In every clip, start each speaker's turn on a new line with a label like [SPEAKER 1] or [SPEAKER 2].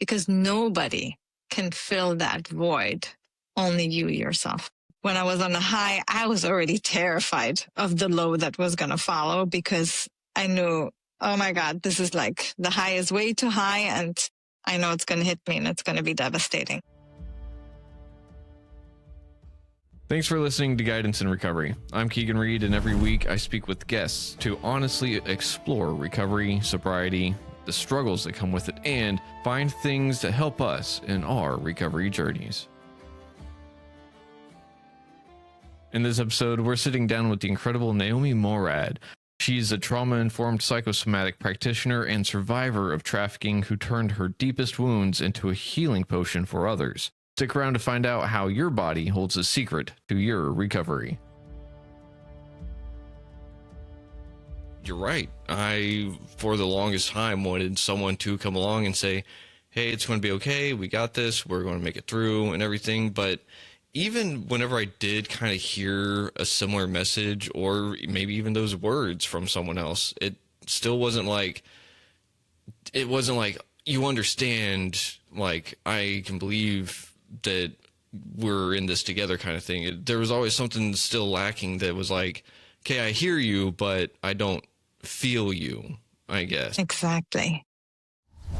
[SPEAKER 1] because nobody can fill that void, only you yourself. When I was on the high, I was already terrified of the low that was going to follow, because I knew, oh my God, this is like the high is way too high, and I know it's going to hit me and it's going to be devastating.
[SPEAKER 2] Thanks for listening to Guidance in Recovery. I'm Keegan Reed, and every week I speak with guests to honestly explore recovery, sobriety, the struggles that come with it, and find things to help us in our recovery journeys. In this episode, we're sitting down with the incredible Naomi Morad. She's a trauma-informed psychosomatic practitioner and survivor of trafficking who turned her deepest wounds into a healing potion for others. Stick around to find out how your body holds a secret to your recovery. You're right. I, for the longest time, wanted someone to come along and say, hey, it's going to be okay. We got this. We're going to make it through and everything. But even whenever I did kind of hear a similar message, or maybe even those words from someone else, it still wasn't like, you understand, like, I can believe that we're in this together kind of thing. There was always something still lacking that was like, okay, I hear you, but I don't feel you, I guess.
[SPEAKER 1] Exactly.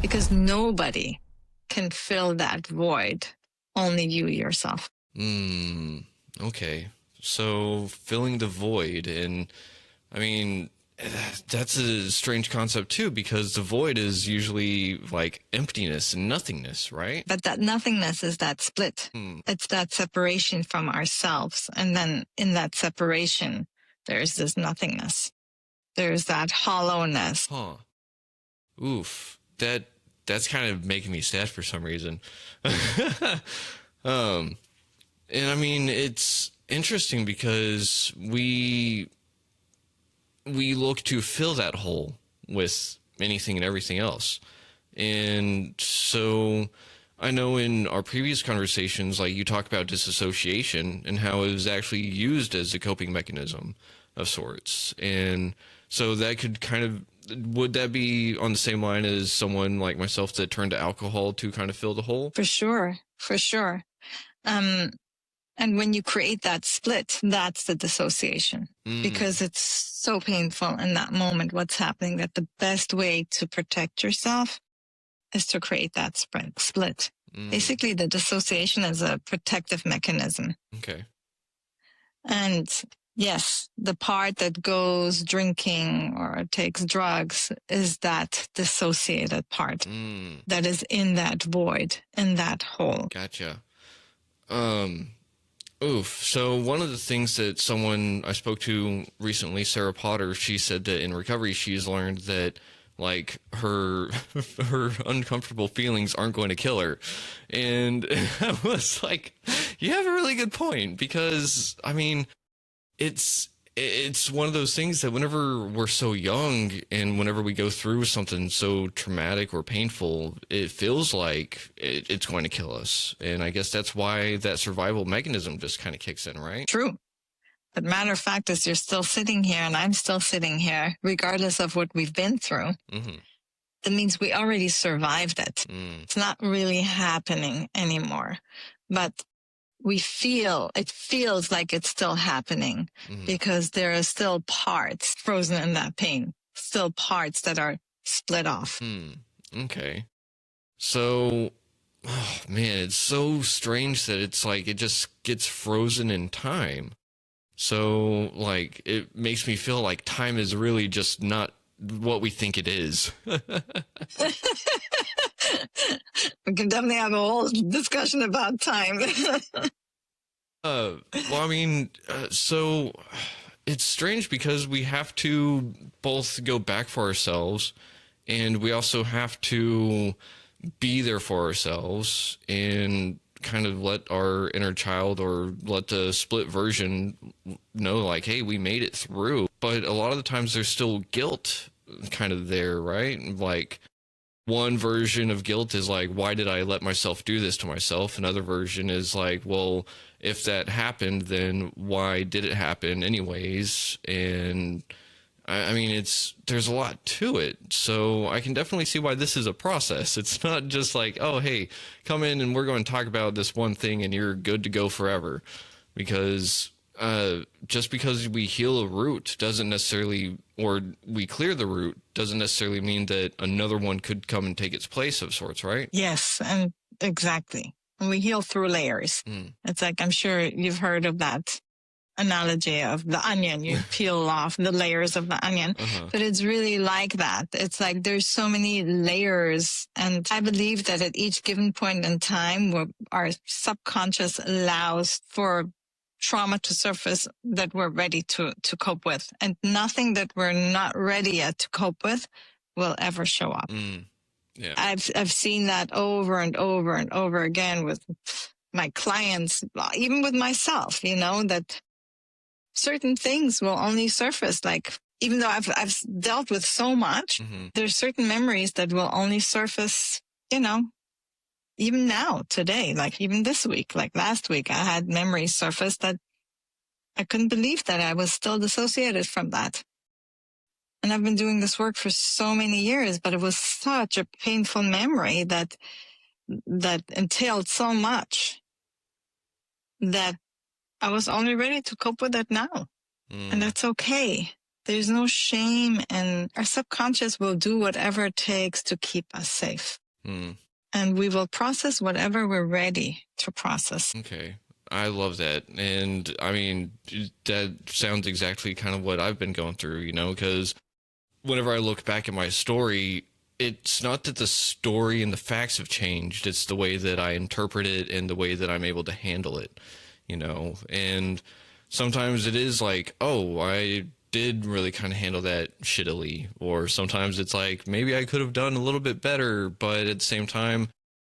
[SPEAKER 1] Because nobody can fill that void, only you yourself.
[SPEAKER 2] Okay. So filling the void, and I mean, that's a strange concept too, because the void is usually like emptiness and nothingness, right?
[SPEAKER 1] But that nothingness is that split. It's that separation from ourselves. And then in that separation, there's this nothingness. There's that hollowness.
[SPEAKER 2] Huh. Oof. That's kind of making me sad for some reason. And I mean, it's interesting because we look to fill that hole with anything and everything else. And so I know in our previous conversations, like, you talk about disassociation and how it was actually used as a coping mechanism of sorts. And so that could kind of, would that be on the same line as someone like myself that turned to alcohol to kind of fill the hole?
[SPEAKER 1] For sure. For sure. And when you create that split, that's the dissociation, because it's so painful in that moment, what's happening, that the best way to protect yourself is to create that split. Basically, the dissociation is a protective mechanism.
[SPEAKER 2] Okay.
[SPEAKER 1] And yes, the part that goes drinking or takes drugs is that dissociated part that is in that void, in that hole.
[SPEAKER 2] Gotcha. Oof. So one of the things that someone I spoke to recently, Sarah Potter, she said that in recovery, she's learned that, like, her uncomfortable feelings aren't going to kill her. And I was like, you have a really good point, because I mean, it's one of those things that whenever we're so young and whenever we go through something so traumatic or painful, it feels like it's going to kill us. And I guess that's why that survival mechanism just kind of kicks in, right?
[SPEAKER 1] True. But matter of fact is, you're still sitting here and I'm still sitting here, regardless of what we've been through. That means we already survived it. It's not really happening anymore. But it feels like it's still happening, because there are still parts frozen in that pain, still parts that are split off.
[SPEAKER 2] Okay. So, oh man, it's so strange that it's like it just gets frozen in time. So, like, it makes me feel like time is really just not what we think it is.
[SPEAKER 1] We can definitely have a whole discussion about time.
[SPEAKER 2] Well, I mean, so it's strange because we have to both go back for ourselves, and we also have to be there for ourselves and kind of let our inner child, or let the split version know, like, hey, we made it through. But a lot of the times there's still guilt kind of there, right? Like, one version of guilt is like, why did I let myself do this to myself? Another version is like, well, if that happened, then why did it happen anyways? And I mean, there's a lot to it. So I can definitely see why this is a process. It's not just like, oh, hey, come in and we're going to talk about this one thing and you're good to go forever. Because just because we heal a root doesn't necessarily, or we clear the root, doesn't necessarily mean that another one could come and take its place of sorts, right?
[SPEAKER 1] Yes, and exactly. And we heal through layers. It's like, I'm sure you've heard of that analogy of the onion. You peel off the layers of the onion, but it's really like that. It's like there's so many layers, and I believe that at each given point in time, our subconscious allows for trauma to surface that we're ready to cope with, and nothing that we're not ready yet to cope with will ever show up.
[SPEAKER 2] Yeah.
[SPEAKER 1] I've seen that over and over and over again with my clients, even with myself, that certain things will only surface. Like, even though I've dealt with so much, there's certain memories that will only surface, even now, today, like even this week, like last week, I had memories surface that I couldn't believe that I was still dissociated from that. And I've been doing this work for so many years, but it was such a painful memory that entailed so much that I was only ready to cope with it now. And that's okay. There's no shame, and our subconscious will do whatever it takes to keep us safe. And we will process whatever we're ready to process.
[SPEAKER 2] Okay. I love that. And I mean, that sounds exactly kind of what I've been going through, because whenever I look back at my story, it's not that the story and the facts have changed. It's the way that I interpret it and the way that I'm able to handle it, and sometimes it is like, oh, I did really kind of handle that shittily. Or sometimes it's like, maybe I could have done a little bit better, but at the same time,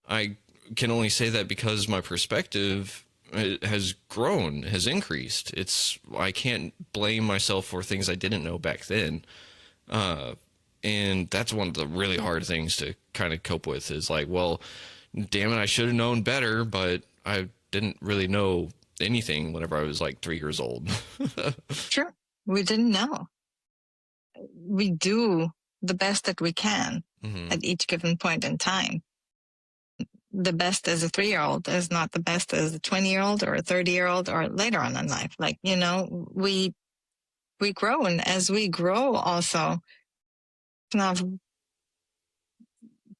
[SPEAKER 2] I can only say that because my perspective has grown, has increased. I can't blame myself for things I didn't know back then. And that's one of the really hard things to kind of cope with, is like, well, damn it, I should have known better, but I didn't really know anything whenever I was like 3 years old.
[SPEAKER 1] Sure. We didn't know. We do the best that we can at each given point in time. The best as a 3-year-old is not the best as a 20-year-old or a 30-year-old or later on in life. Like, we grow, and as we grow also, now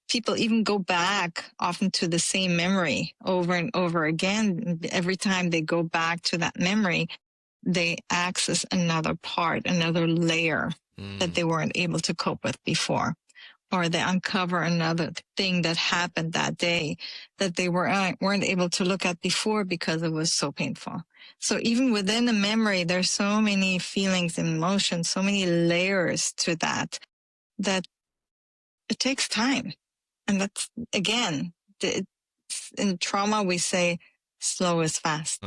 [SPEAKER 1] people even go back often to the same memory over and over again. Every time they go back to that memory, they access another part, another layer that they weren't able to cope with before. Or they uncover another thing that happened that day that they weren't able to look at before because it was so painful. So even within a memory, there's so many feelings and emotions, so many layers to that it takes time. And that's, again, in trauma, we say slow is fast.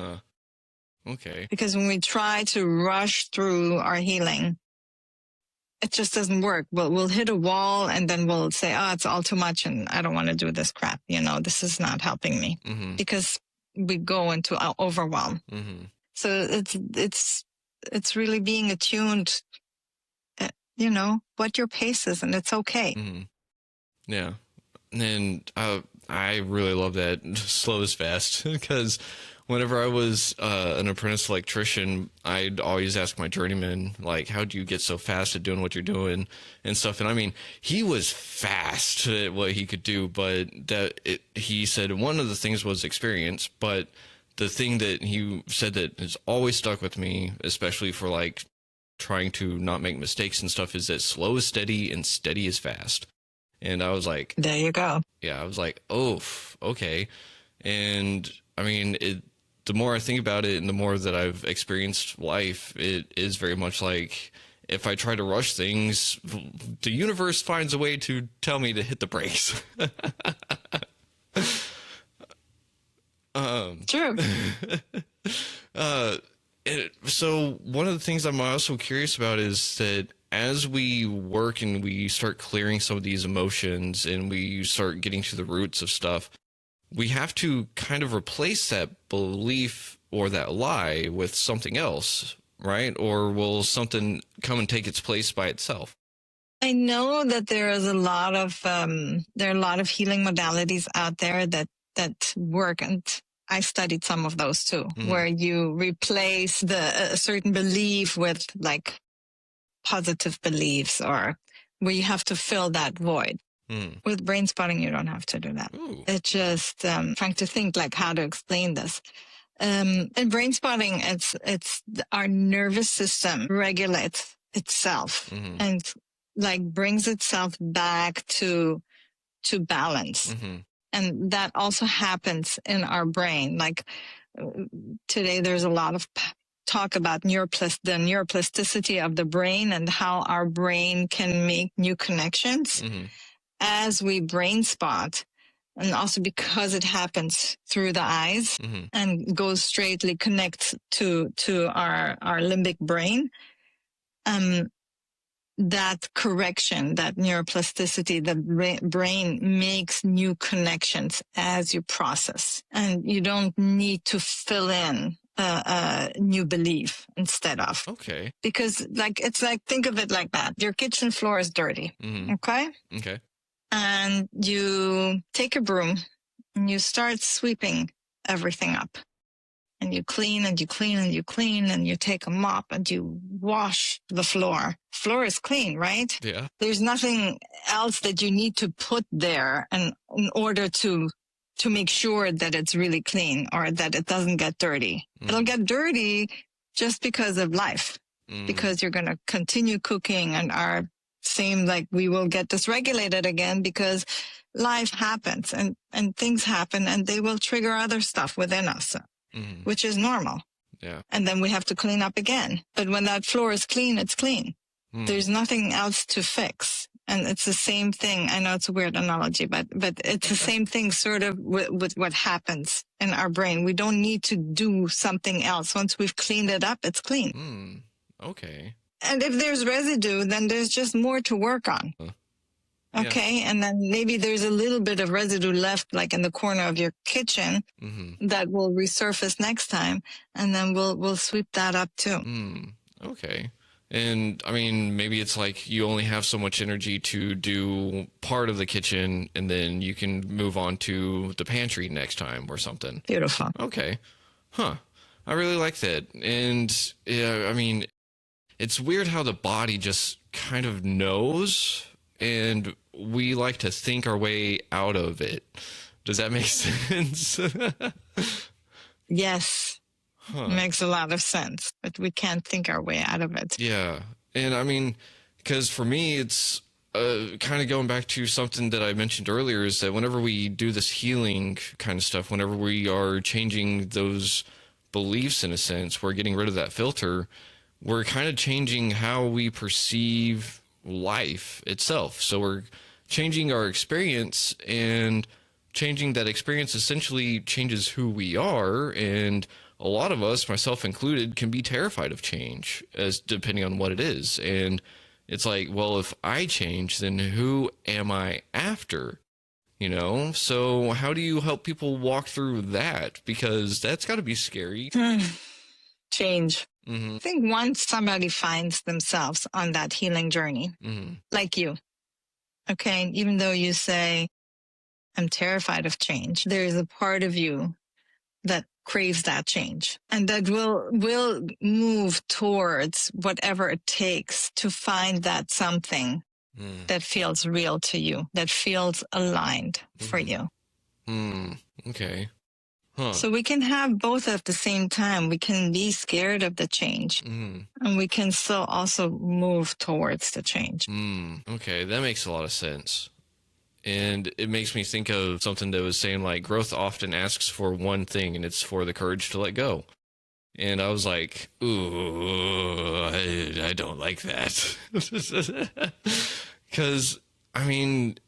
[SPEAKER 2] Okay.
[SPEAKER 1] Because when we try to rush through our healing, it just doesn't work. We'll hit a wall, and then we'll say, oh, it's all too much and I don't want to do this crap. This is not helping me, because we go into our overwhelm. So it's really being attuned, what your pace is, and it's okay.
[SPEAKER 2] Yeah. And I really love that slow is fast, because whenever I was an apprentice electrician, I'd always ask my journeyman, like, how do you get so fast at doing what you're doing and stuff? And I mean, he was fast at what he could do, but he said one of the things was experience, but the thing that he said that has always stuck with me, especially for like trying to not make mistakes and stuff, is that slow is steady and steady is fast. And I was like,
[SPEAKER 1] there you go.
[SPEAKER 2] Yeah, I was like, oh, okay. And I mean, the more I think about it and the more that I've experienced life, it is very much like, if I try to rush things, the universe finds a way to tell me to hit the brakes.
[SPEAKER 1] True.
[SPEAKER 2] So one of the things I'm also curious about is that as we work and we start clearing some of these emotions and we start getting to the roots of stuff, we have to kind of replace that belief or that lie with something else, right? Or will something come and take its place by itself?
[SPEAKER 1] I know that there is a lot of there are a lot of healing modalities out there that work, and I studied some of those too, where you replace a certain belief with like positive beliefs, or where you have to fill that void. With brain spotting, you don't have to do that.
[SPEAKER 2] Ooh.
[SPEAKER 1] It's just trying to think like how to explain this. In brain spotting, it's our nervous system regulates itself and like brings itself back to balance. And that also happens in our brain. Like today, there's a lot of talk about the neuroplasticity of the brain and how our brain can make new connections as we brain spot. And also because it happens through the eyes and goes straightly connects to our limbic brain. That correction, that neuroplasticity, the brain makes new connections as you process. And you don't need to fill in a new belief instead of.
[SPEAKER 2] Okay.
[SPEAKER 1] Because it's like, think of it like that. Your kitchen floor is dirty. Okay?
[SPEAKER 2] Okay.
[SPEAKER 1] And you take a broom and you start sweeping everything up. And you clean and you clean and you clean and you take a mop and you wash the floor. Floor is clean, right?
[SPEAKER 2] Yeah.
[SPEAKER 1] There's nothing else that you need to put there and in order to make sure that it's really clean or that it doesn't get dirty. It'll get dirty just because of life, because you're going to continue cooking and we will get dysregulated again because life happens and things happen and they will trigger other stuff within us. Which is normal.
[SPEAKER 2] Yeah. And
[SPEAKER 1] then we have to clean up again. But when that floor is clean, it's clean. There's nothing else to fix. And it's the same thing. I know it's a weird analogy, but it's the same thing sort of with what happens in our brain. We don't need to do something else. Once we've cleaned it up, it's clean.
[SPEAKER 2] Okay.
[SPEAKER 1] And if there's residue, then there's just more to work on. Okay. Yeah. And then maybe there's a little bit of residue left, like in the corner of your kitchen that will resurface next time. And then we'll sweep that up too.
[SPEAKER 2] Okay. And I mean, maybe it's like you only have so much energy to do part of the kitchen and then you can move on to the pantry next time or something.
[SPEAKER 1] Beautiful.
[SPEAKER 2] Okay. Huh. I really like that. And yeah, I mean, it's weird how the body just kind of knows, and we like to think our way out of it. Does that make sense?
[SPEAKER 1] Yes. It makes a lot of sense, but we can't think our way out of it.
[SPEAKER 2] Yeah. And I mean, because for me, it's kind of going back to something that I mentioned earlier, is that whenever we do this healing kind of stuff, whenever we are changing those beliefs in a sense, we're getting rid of that filter, we're kind of changing how we perceive life itself. So we're changing our experience, and changing that experience essentially changes who we are. And a lot of us, myself included, can be terrified of change, as depending on what it is. And it's like, well, if I change, then who am I after? You know? So how do you help people walk through that? Because that's got to be scary.
[SPEAKER 1] Change. I think once somebody finds themselves on that healing journey, like you, okay, even though you say, I'm terrified of change, there is a part of you that craves that change and that will move towards whatever it takes to find that something that feels real to you, that feels aligned for you.
[SPEAKER 2] Okay.
[SPEAKER 1] So we can have both at the same time. We can be scared of the change and we can still also move towards the change.
[SPEAKER 2] Okay, that makes a lot of sense. And it makes me think of something that was saying, like, growth often asks for one thing, and it's for the courage to let go. And I was like, ooh, I don't like that. Because, I mean,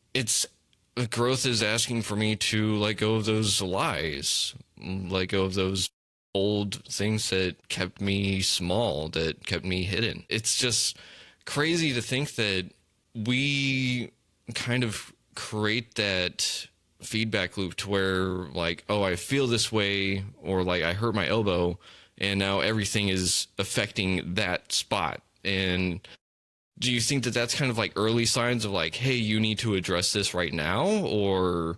[SPEAKER 2] growth is asking for me to let go of those lies, let go of those old things that kept me small, that kept me hidden. It's just crazy to think that we kind of create that feedback loop to where, like, oh, I feel this way, or like I hurt my elbow, and now everything is affecting that spot. And do you think that that's kind of like early signs of like, hey, you need to address this right now, or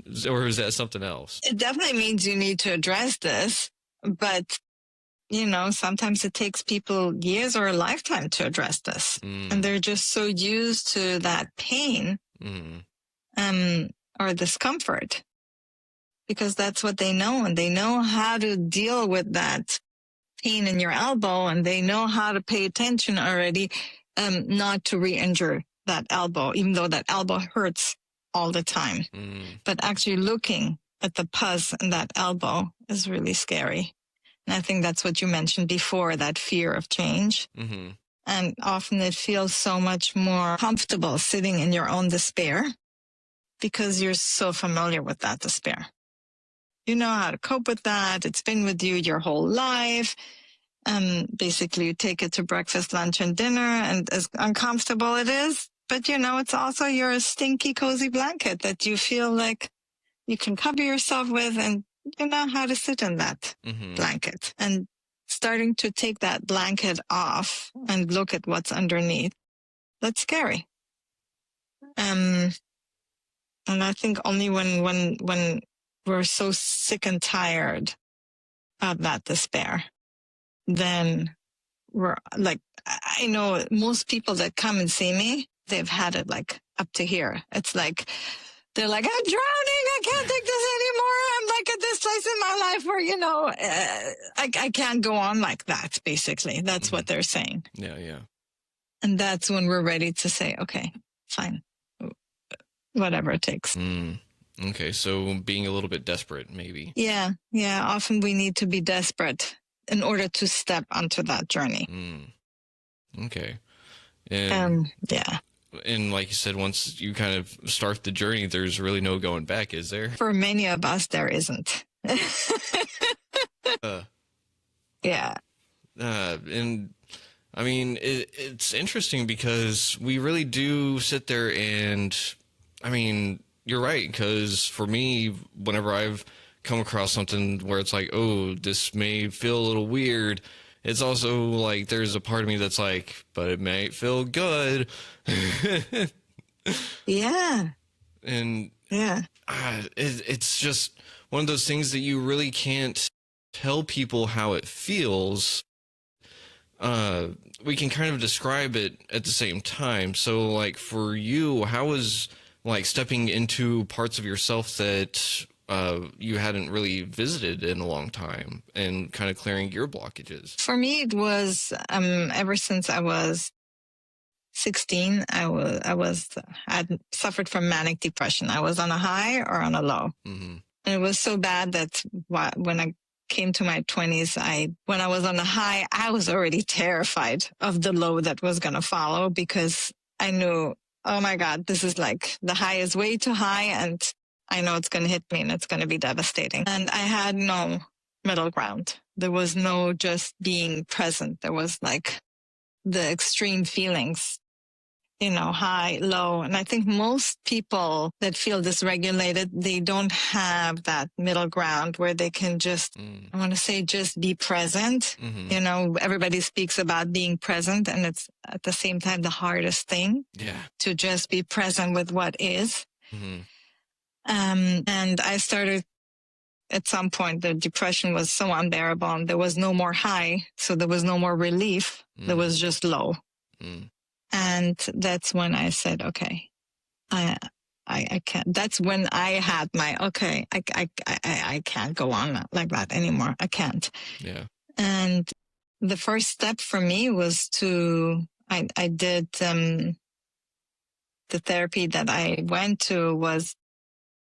[SPEAKER 2] is that something else?
[SPEAKER 1] It definitely means you need to address this, but sometimes it takes people years or a lifetime to address this. And they're just so used to that pain or discomfort because that's what they know. And they know how to deal with that pain in your elbow, and they know how to pay attention already, not to re-injure that elbow, even though that elbow hurts all the time. But actually looking at the pus in that elbow is really scary. And I think that's what you mentioned before, that fear of change. And often it feels so much more comfortable sitting in your own despair because you're so familiar with that despair. You know how to cope with that. It's been with you your whole life. Basically, you take it to breakfast, lunch, and dinner, and as uncomfortable it is, but it's also your stinky, cozy blanket that you feel like you can cover yourself with, and you know how to sit in that blanket. And starting to take that blanket off and look at what's underneath, that's scary. And I think only when we're so sick and tired of that despair, then we're like, I know most people that come and see me, they've had it like up to here. It's like, they're like, I'm drowning. I can't take this anymore. I'm like at this place in my life where, I can't go on like that, basically. That's what they're saying.
[SPEAKER 2] Yeah, yeah. And
[SPEAKER 1] that's when we're ready to say, okay, fine, whatever it takes.
[SPEAKER 2] Okay, so being a little bit desperate, maybe.
[SPEAKER 1] Yeah, often we need to be desperate in order to step onto that journey.
[SPEAKER 2] Okay.
[SPEAKER 1] Yeah.
[SPEAKER 2] And like you said, once you kind of start the journey, there's really no going back, is there?
[SPEAKER 1] For many of us, there isn't. Yeah.
[SPEAKER 2] And I mean, it's interesting because we really do sit there and, I mean, you're right. Because for me, whenever I've come across something where it's like, oh, this may feel a little weird, it's also like there's a part of me that's like, but it might feel good.
[SPEAKER 1] Yeah.
[SPEAKER 2] And
[SPEAKER 1] yeah,
[SPEAKER 2] it's just one of those things that you really can't tell people how it feels. We can kind of describe it at the same time. So like for you, how was like stepping into parts of yourself that you hadn't really visited in a long time and kind of clearing your blockages?
[SPEAKER 1] For me, it was ever since I was 16, I'd suffered from manic depression. I was on a high or on a low. And it was so bad that when I came to my 20s, when I was on the high, I was already terrified of the low that was going to follow because I knew, oh my God, this is like the high is way too high and I know it's going to hit me and it's going to be devastating. And I had no middle ground. There was no just being present. There was like the extreme feelings, high, low. And I think most people that feel dysregulated, they don't have that middle ground where they can just, I want to say, just be present. Everybody speaks about being present, and it's at the same time the hardest thing to just be present with what is. And I started at some point, the depression was so unbearable and there was no more high. So there was no more relief. There was just low. And that's when I said, okay, I can't. That's when I had my, okay, I can't go on like that anymore. I can't.
[SPEAKER 2] Yeah.
[SPEAKER 1] And the first step for me was I did, the therapy that I went to was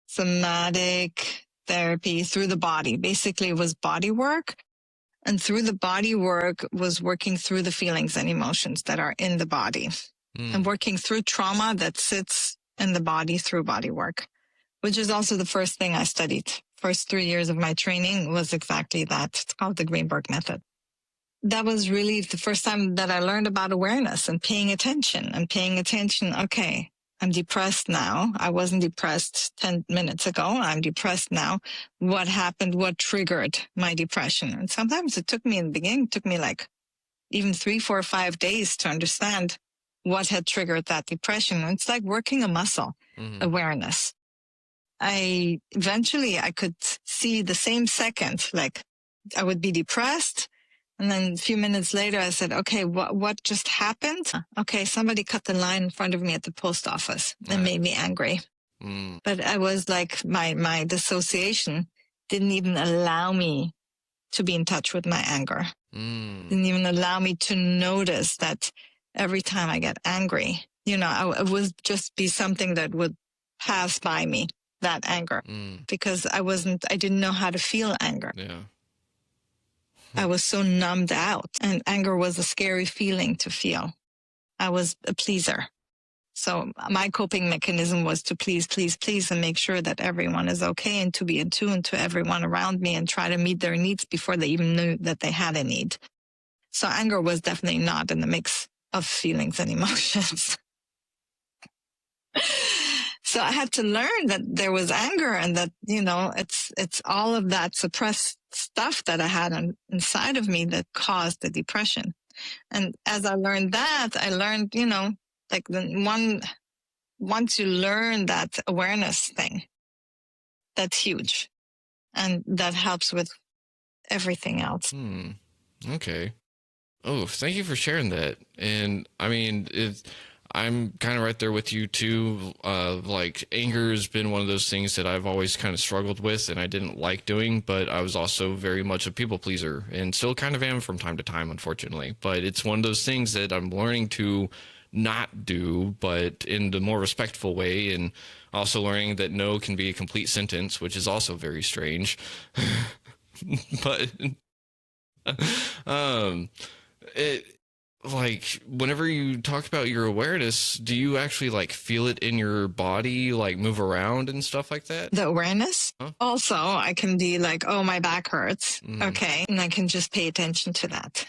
[SPEAKER 1] somatic therapy through the body. Basically, it was body work. And through the body work was working through the feelings and emotions that are in the body and working through trauma that sits in the body through body work, which is also the first thing I studied. First 3 years of my training was exactly that. It's called the Greenberg method. That was really the first time that I learned about awareness and paying attention. Okay, I'm depressed now. I wasn't depressed 10 minutes ago. I'm depressed now. What happened? What triggered my depression? And sometimes it took me in the beginning, it took me like even 3, 4, 5 days to understand what had triggered that depression. And it's like working a muscle, awareness. Eventually I could see the same second, like I would be depressed. And then a few minutes later, I said, okay, what just happened? Okay, somebody cut the line in front of me at the post office and made me angry. But I was like, my dissociation didn't even allow me to be in touch with my anger. Didn't even allow me to notice that every time I get angry, it would just be something that would pass by me, that anger, because I didn't know how to feel anger.
[SPEAKER 2] Yeah.
[SPEAKER 1] I was so numbed out, and anger was a scary feeling to feel. I was a pleaser. So my coping mechanism was to please, please, please, and make sure that everyone is okay, and to be in tune to everyone around me and try to meet their needs before they even knew that they had a need. So anger was definitely not in the mix of feelings and emotions. So I had to learn that there was anger, and that, it's all of that suppressed stuff that I had inside of me that caused the depression. And as I learned that, I learned, like once you learn that awareness thing, that's huge. And that helps with everything else.
[SPEAKER 2] Okay. Oh, thank you for sharing that. And I mean, I'm kind of right there with you too. Like anger has been one of those things that I've always kind of struggled with and I didn't like doing, but I was also very much a people pleaser and still kind of am from time to time, unfortunately. But it's one of those things that I'm learning to not do, but in the more respectful way, and also learning that no can be a complete sentence, which is also very strange. But like whenever you talk about your awareness, do you actually like feel it in your body, like move around and stuff like that?
[SPEAKER 1] The awareness? Huh? Also, I can be like, oh, my back hurts. Okay. And I can just pay attention to that.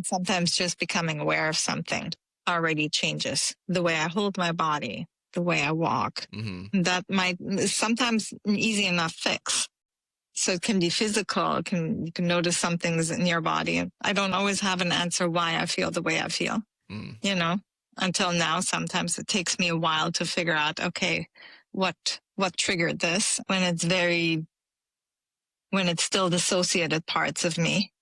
[SPEAKER 1] Sometimes just becoming aware of something already changes the way I hold my body, the way I walk. That might sometimes an easy enough fix. So it can be physical. You can notice some things in your body. I don't always have an answer why I feel the way I feel, until now. Sometimes it takes me a while to figure out, okay, what triggered this when it's still dissociated parts of me.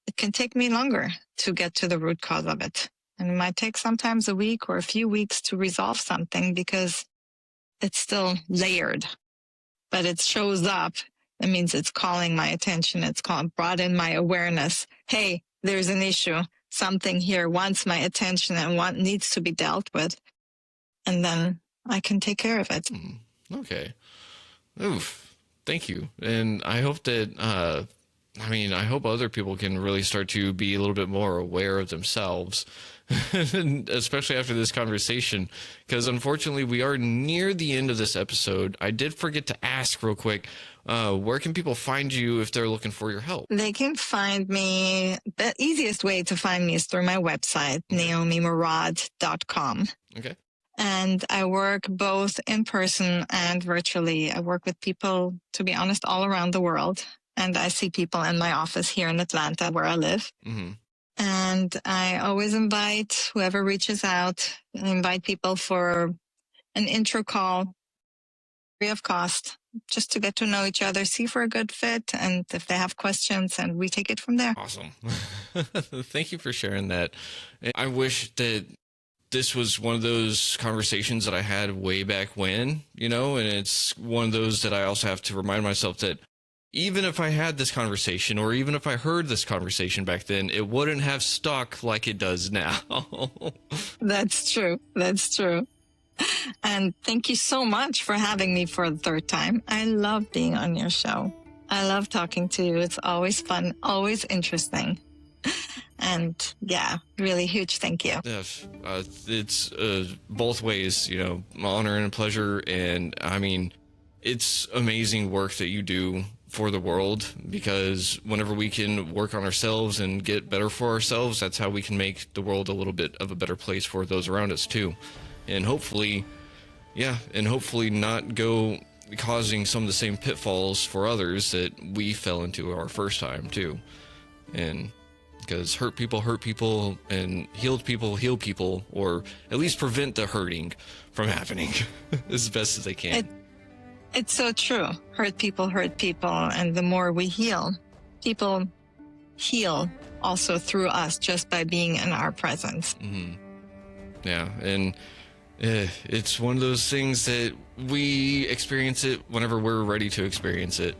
[SPEAKER 1] It can take me longer to get to the root cause of it. And it might take sometimes a week or a few weeks to resolve something because it's still layered, but it shows up. That means it's calling my attention. It's brought in my awareness. Hey, there's an issue. Something here wants my attention and needs to be dealt with. And then I can take care of it.
[SPEAKER 2] Okay. Oof. Thank you. And I hope that, I hope other people can really start to be a little bit more aware of themselves, especially after this conversation, because unfortunately we are near the end of this episode. I did forget to ask real quick, where can people find you if they're looking for your help?
[SPEAKER 1] They can find me. The easiest way to find me is through my website, naomimorad.com.
[SPEAKER 2] Okay.
[SPEAKER 1] And I work both in person and virtually. I work with people, to be honest, all around the world. And I see people in my office here in Atlanta where I live. And I always invite whoever reaches out, I invite people for an intro call, free of cost, just to get to know each other, see if we're a good fit, and if they have questions, and we take it from there.
[SPEAKER 2] Awesome. Thank you for sharing that. I wish that this was one of those conversations that I had way back when, and it's one of those that I also have to remind myself that even if I had this conversation, or even if I heard this conversation back then, it wouldn't have stuck like it does now.
[SPEAKER 1] That's true. That's true. And thank you so much for having me for the third time. I love being on your show. I love talking to you. It's always fun, always interesting. And yeah, really huge thank you.
[SPEAKER 2] Yes, it's both ways, honor and a pleasure. And I mean, it's amazing work that you do for the world, because whenever we can work on ourselves and get better for ourselves, that's how we can make the world a little bit of a better place for those around us too. And hopefully Yeah, and hopefully not go causing some of the same pitfalls for others that we fell into our first time too. And because hurt people, and healed people heal people, or at least prevent the hurting from happening as best as they can.
[SPEAKER 1] It's so true. Hurt people, and the more we heal, people heal also through us just by being in our presence.
[SPEAKER 2] Mm-hmm. Yeah, and it's one of those things that we experience it whenever we're ready to experience it.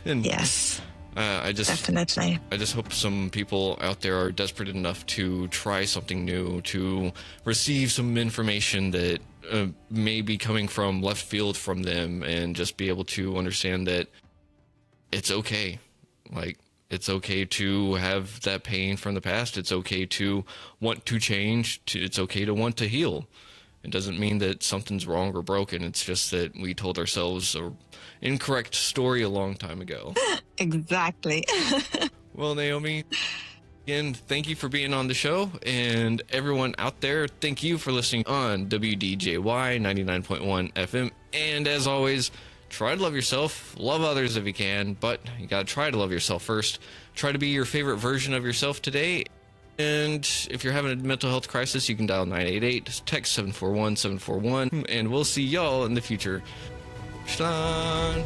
[SPEAKER 2] And
[SPEAKER 1] yes.
[SPEAKER 2] Definitely. I just hope some people out there are desperate enough to try something new, to receive some information that may be coming from left field from them, and just be able to understand that it's okay. Like, it's okay to have that pain from the past. It's okay to want to change. It's okay to want to heal. It doesn't mean that something's wrong or broken. It's just that we told ourselves an incorrect story a long time ago.
[SPEAKER 1] Exactly.
[SPEAKER 2] Well, Naomi, again, thank you for being on the show. And everyone out there, thank you for listening on WDJY 99.1 FM. And as always, try to love yourself, love others if you can, but you got to try to love yourself first. Try to be your favorite version of yourself today. And if you're having a mental health crisis, you can dial 988, text 741-741, and we'll see y'all in the future. Shalom.